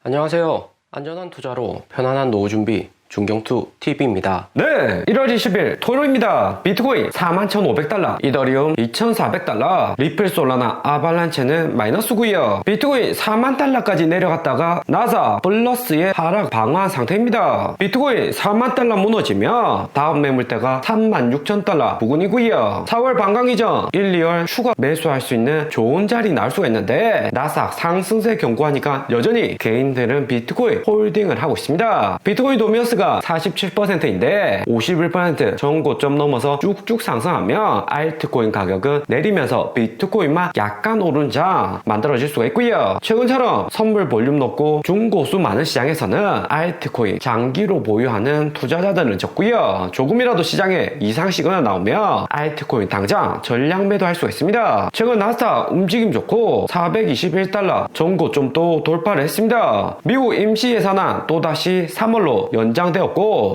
안녕하세요. 안전한 투자로 편안한 노후 준비 중경투 TV입니다. 네, 1월 20일 토요일입니다. 비트코인 41,500달러, 이더리움 2,400달러, 리플, 솔라나, 아발란체는 마이너스고요. 비트코인 4만 달러까지 내려갔다가 나사 플러스의 하락 방어한 상태입니다. 비트코인 4만 달러 무너지면 다음 매물대가 36,000달러 부근이고요. 4월 반강 이전 1, 2월 추가 매수할 수 있는 좋은 자리 나올 수가 있는데 나삭 상승세 경고하니까 여전히 개인들은 비트코인 홀딩을 하고 있습니다. 비트코인 도미어스가 47%인데 51% 전고점 넘어서 쭉쭉 상승하면 알트코인 가격은 내리면서 비트코인만 약간 오른 장 만들어질 수가 있고요. 최근처럼 선물 볼륨 높고 중고수 많은 시장에서는 알트코인 장기로 보유하는 투자자들은 적고요. 조금이라도 시장에 이상 시그널 나오면 알트코인 당장 전량 매도할 수가 있습니다. 최근 나스닥 움직임 좋고 421달러 전고점도 돌파를 했습니다. 미국 임시 예산안 또다시 3월로 연장되었고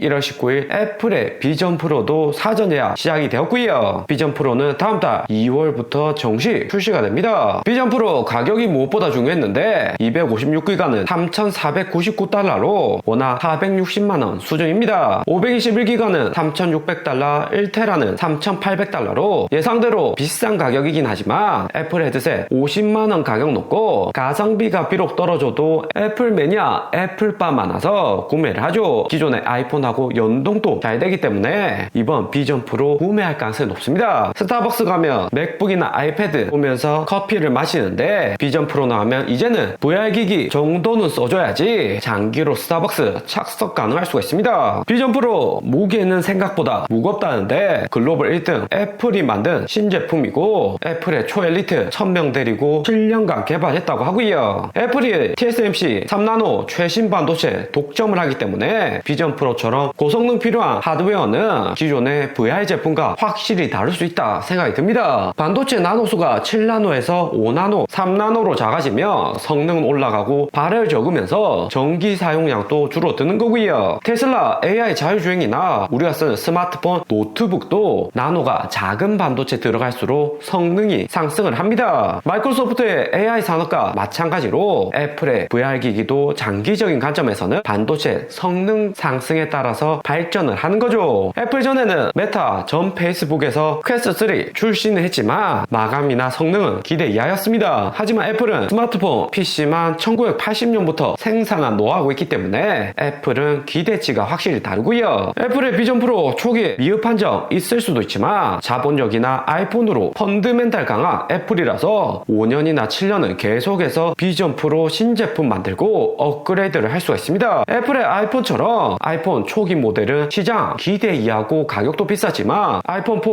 1월 19일 애플의 비전 프로도 사전 예약 시작이 되었고요. 비전 프로는 다음 달 2월부터 정식 출시가 됩니다. 비전 프로 가격이 무엇보다 중요했는데 256기가는 3,499달러로 원화 460만원 수준입니다. 521기가는 3,600달러, 1테라는 3,800달러로 예상대로 비싼 가격이긴 하지만 애플 헤드셋 50만원 가격 높고 가성비가 비록 떨어져도 애플 매니아 애플바 많아서 구매를 하죠. 기존의 아이폰하고 연동도 잘 되기 때문에 이번 비전 프로 구매할 가능성이 높습니다. 스타벅스 가면 맥북이나 아이패드 보면서 커피를 마시는데 비전 프로 나오면 이제는 VR기기 정도는 써줘야지 장기로 스타벅스 착석 가능할 수가 있습니다. 비전 프로 무게는 생각보다 무겁다는데 글로벌 1등 애플이 만든 신제품이고 애플의 초엘리트 1000명 데리고 7년간 개발했다고 하고요. 애플이 TSMC 3나노 최신 반도체 독점을 하기 때문에 비전 프로처럼 고성능 필요한 하드웨어는 기존의 VR 제품과 확실히 다를 수 있다 생각이 듭니다. 반도체 나노수가 7나노에서 5나노, 3나노로 작아지면 성능은 올라가고 발열 적으면서 전기 사용량도 줄어드는 거고요. 테슬라 AI 자율주행이나 우리가 쓰는 스마트폰, 노트북도 나노가 작은 반도체 들어갈수록 성능이 상승을 합니다. 마이크로소프트의 AI 산업과 마찬가지로 애플의 VR기기도 장기적인 관점에서는 반도체 성능 상승에 따라서 발전을 하는 거죠. 애플 전에는 메타 전 페이스북에서 퀘스트 3 출시는 했지만 마감이나 성능은 기대 이하였습니다. 하지만 애플은 스마트폰 PC만 1980년부터 생산한 노하우가 있기 때문에 애플은 기대치가 확실히 다르고요. 애플의 비전 프로 초기에 미흡한 점 있을 수도 있지만 자본력이나 아이폰으로 펀드멘탈 강한 애플이라서 5년이나 7년은 계속해서 비전 프로 신제품 만들고 업그레이드를 할 수가 있습니다. 애플의 아이폰처럼 아이폰 초기 모델은 시장 기대 이하고 가격도 비싸지만 아이폰 4,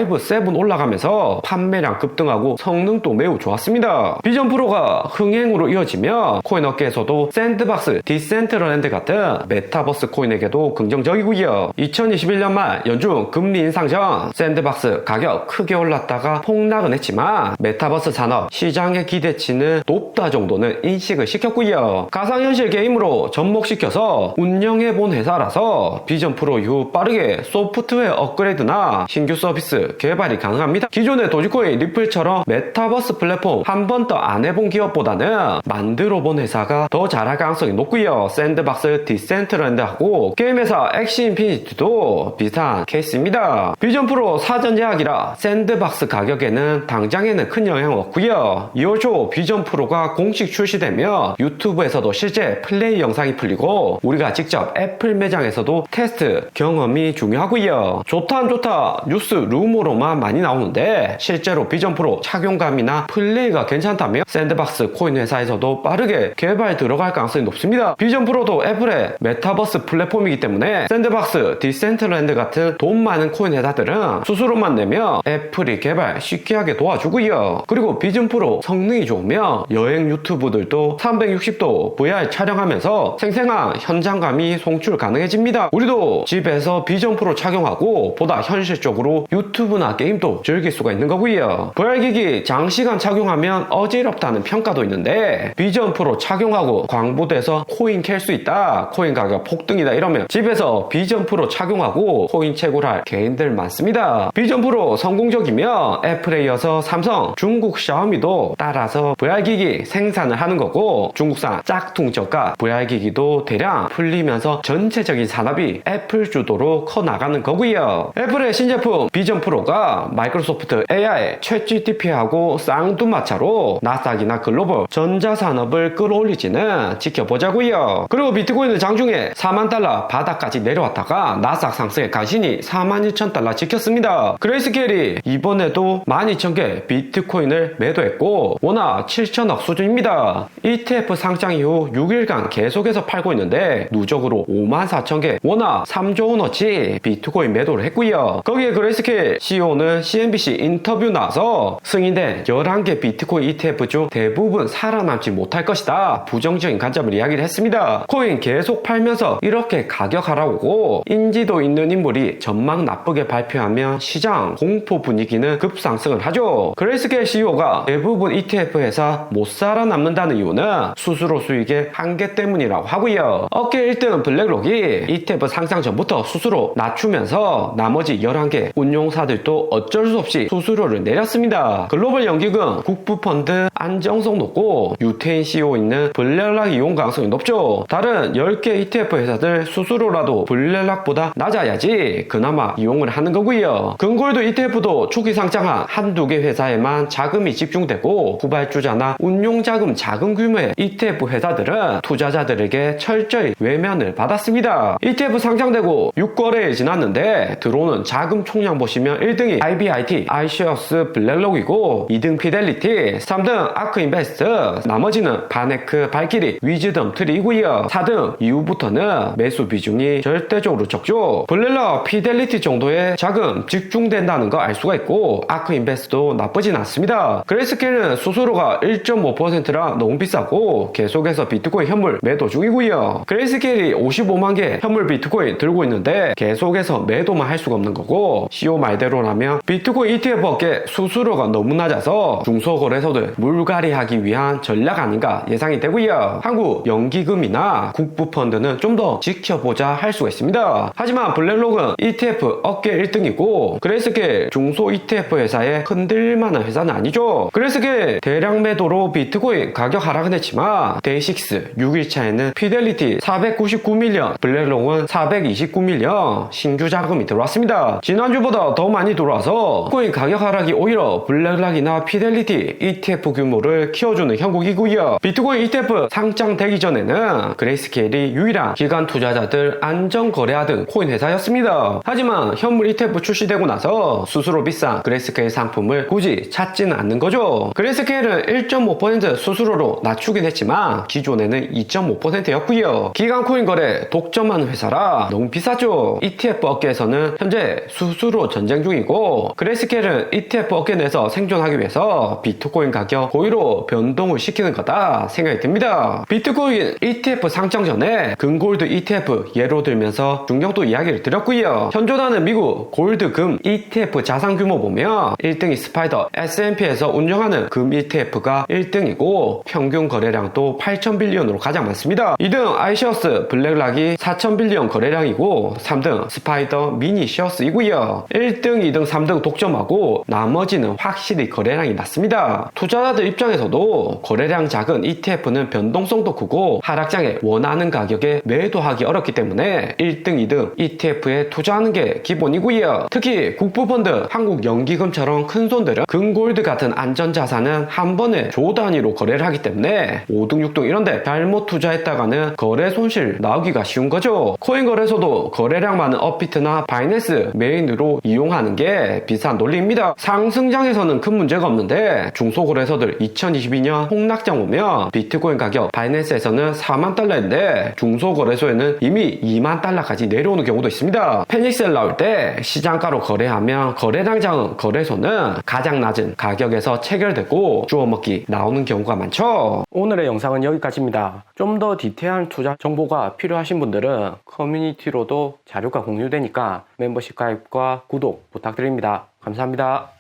5, 7 올라가면서 판매량 급등하고 성능도 매우 좋았습니다. 비전 프로가 흥행으로 이어지면 코인 업계에서도 샌드박스, 디센트럴랜드 같은 메타버스 코인에게도 긍정적이고요. 2021년 말 연중 금리 인상 전 샌드박스 가격 크게 올랐다가 폭락은 했지만 메타버스 산업 시장의 기대치는 높다 정도는 인식을 시켰고요. 가상현실 게임으로 접목시켜서 운영해본 회사라서 비전 프로 이후 빠르게 소프트웨어 업그레이드나 신규 서비스 개발이 가능합니다. 기존의 도지코인 리플처럼 메타버스 플랫폼 한 번 더 안 해본 기업보다는 만들어본 회사가 더 잘할 가능성이 높고요. 샌드박스, 디센트럴랜드하고 게임회사 엑시 인피니티도 비슷한 케이스입니다. 비전 프로 사전 예약이라 샌드박스 가격에는 당장에는 큰 영향은 없고요. 2월 초 비전 프로가 공식 출시되면 유튜브에서도 실제 플레이 영상이 풀리고 우리가 직접 애플 매장에서도 테스트 경험이 중요하고요. 좋다 안 좋다 뉴스 루머로만 많이 나오는데 실제로 비전 프로 착용감이나 플레이가 괜찮다면 샌드박스 코인 회사에서도 빠르게 개발 들어갈 가능성이 높습니다. 비전 프로도 애플의 메타버스 플랫폼이기 때문에 샌드박스, 디센트럴랜드 같은 돈 많은 코인 회사들은 수수료만 내면 애플이 개발 쉽게 하게 도와주고요. 그리고 비전 프로 성능이 좋으면 여행 유튜브들도 360도 VR 촬영하면서 생생한 현장감이 송출 가능해집니다. 우리도 집에서 비전 프로 착용하고 보다 현실적으로 유튜브나 게임도 즐길 수가 있는 거고요. VR기기 장시간 착용하면 어지럽다는 평가도 있는데 비전 프로 착용하고 광부돼서 코인 캘 수 있다, 코인 가격 폭등이다 이러면 집에서 비전 프로 착용하고 코인 채굴할 개인들 많습니다. 비전 프로 성공적이면 애플에 이어서 삼성, 중국 샤오미도 따라서 VR기기 생산을 하는 거고, 중국산 짝퉁 저가 VR기기도 대량 풀리면서 전체적인 산업이 애플 주도로 커 나가는 거고요. 애플의 신제품 비전 프로가 마이크로소프트 AI 챗GPT하고 쌍두마차로 나스닥이나 글로벌 전자산업을 끌어올리지는 지켜보자고요. 그리고 비트코인은 장중에 4만 달러 바닥까지 내려왔다가 나스닥 상승에 간신히 41,000달러 지켰습니다. 그레이스케일이 이번에도 12,000개 비트코인을 매도했고 워낙 7천억 수준입니다. ETF 상장 이후 6일간 계속해서 팔고 있는데 누적으로 54,000개 워낙 3조 원어치 비트코인 매도를 했고요. 거기에 그레이스케일 CEO는 CNBC 인터뷰 나와서 승인된 11개 비트코인 ETF 중 대부분 살아남지 못할 것이다, 부정적인 관점을 이야기를 했습니다. 코인 계속 팔면서 이렇게 가격 하락오고 인지도 있는 인물이 전망 나쁘게 발표하면 시장 공포 분위기는 급상승을 하죠. 그레이스케일 CEO가 대부분 ETF 회사 못 살아남는다는 이유는 수수료 수익의 한계 때문이라고 하고요. 업계 1등 블랙록이 ETF 상장 전부터 수수료 낮추면서 나머지 11개 운용사들도 어쩔 수 없이 수수료를 내렸습니다. 글로벌 연기금, 국부펀드 안정성 높고 유태인 CEO 있는 블랙락 이용 가능성이 높죠. 다른 10개 ETF 회사들 수수료라도 블랙락보다 낮아야지 그나마 이용을 하는 거고요. 금골드 ETF도 초기 상장한 한두 개 회사에만 자금이 집중되고 후발주자나 운용자금 작은 규모의 ETF 회사들은 투자자들에게 철저히 외면을 받았습니다. ETF 상장되고 6거래일 지났는데 들어오는 자금 총량 보시면 1등이 IBIT, iShares, 블랙록이고 2등 피델리티, 3등 아크인베스트, 나머지는 바네크, 발키리, 위즈덤 트리이고요. 4등 이후부터는 매수 비중이 절대적으로 적죠. 블랙록, 피델리티 정도의 자금 집중된다는 거 알 수가 있고 아크인베스트도 나쁘진 않습니다. 그레이스케일은 수수료가 1.5%라 너무 비싸고 계속해서 비트코인 현물 매도 중이고요. 그레이스케일이 55만 개 현물 비트코인 들고 있는데 계속해서 매도만 할 수가 없는 거고, CEO 말대로라면 비트코인 ETF 업계 수수료가 너무 낮아서 중소거래소들 물갈이하기 위한 전략 아닌가 예상이 되고요. 한국 연기금이나 국부펀드는 좀 더 지켜보자 할 수가 있습니다. 하지만 블랙록은 ETF 업계 1등이고 그레이스케일 중소 ETF 회사에 흔들만한 회사는 아니죠. 그레이스케일 대량 매도로 비트코인 가격 하락은 했지만 데이식스 6일차에는 피델리티 499밀리언, 블랙록은 429밀리언 신규 자금이 들어왔습니다. 지난주보다 더 많이 들어와서 코인 가격 하락이 오히려 블랙록이나 피델리티 ETF 규모를 키워주는 형국이고요. 비트코인 ETF 상장되기 전에는 그레이스케일이 유일한 기관 투자자들 안정 거래하던 코인 회사였습니다. 하지만 현물 ETF 출시되고 나서 수수료 비싼 그레이스케일 상품을 굳이 찾지는 않는 거죠. 그레이스케일은 1.5% 수수료로 낮추긴 했지만 기존에는 2.5%였고요. 기관 코인 거래 독점하는 회사라 너무 비싸죠. ETF 업계에서는 현재 수수료 전쟁 중이고 그레이스케일은 ETF 업계 내에서 생존하기 위해서 비트코인 가격 고의로 변동을 시키는 거다 생각이 듭니다. 비트코인 ETF 상장 전에 금골드 ETF 예로 들면서 중경도 이야기를 드렸고요. 현존하는 미국 골드금 ETF 자산 규모 보면 1등이 스파이더 S&P에서 운영하는 금 ETF가 1등이고 평균 거래량도 8,000빌리언으로 가장 많습니다. 2등 iShares 블랙락이 4,000빌리언 거래량이고 3등 스파이더 미니 셔스이고요. 1등, 2등, 3등 독점하고 나머지는 확실히 거래량이 낮습니다. 투자자들 입장에서도 거래량 작은 ETF는 변동성도 크고 하락장에 원하는 가격에 매도하기 어렵기 때문에 1등, 2등 ETF에 투자하는 게 기본이고요. 특히 국부펀드, 한국연기금처럼 큰 손들은 금골드 같은 안전자산은 한 번에 조 단위로 거래를 하기 때문에 5등, 6등 이런데 잘못 투자했다가는 거래 손실 나오기가 쉬운 거죠. 코인 거래소도 거래량 많은 업비트나 바이낸스 메인으로 이용하는 게 비싼 논리입니다. 상승장에서는 큰 문제가 없는데 중소거래소들 2022년 폭락장 오면 비트코인 가격 바이낸스에서는 4만 달러인데 중소거래소에는 이미 2만 달러까지 내려오는 경우도 있습니다. 패닉셀 나올 때 시장가로 거래하면 거래량 작은 거래소는 가장 낮은 가격에서 체결되고 주워먹기 나오는 경우가 많죠. 오늘의 영상은 여기까지입니다. 좀 더 디테일한 투자 정보가 필요하신 필요하신 분들은 커뮤니티로도 자료가 공유되니까 멤버십 가입과 구독 부탁드립니다. 감사합니다.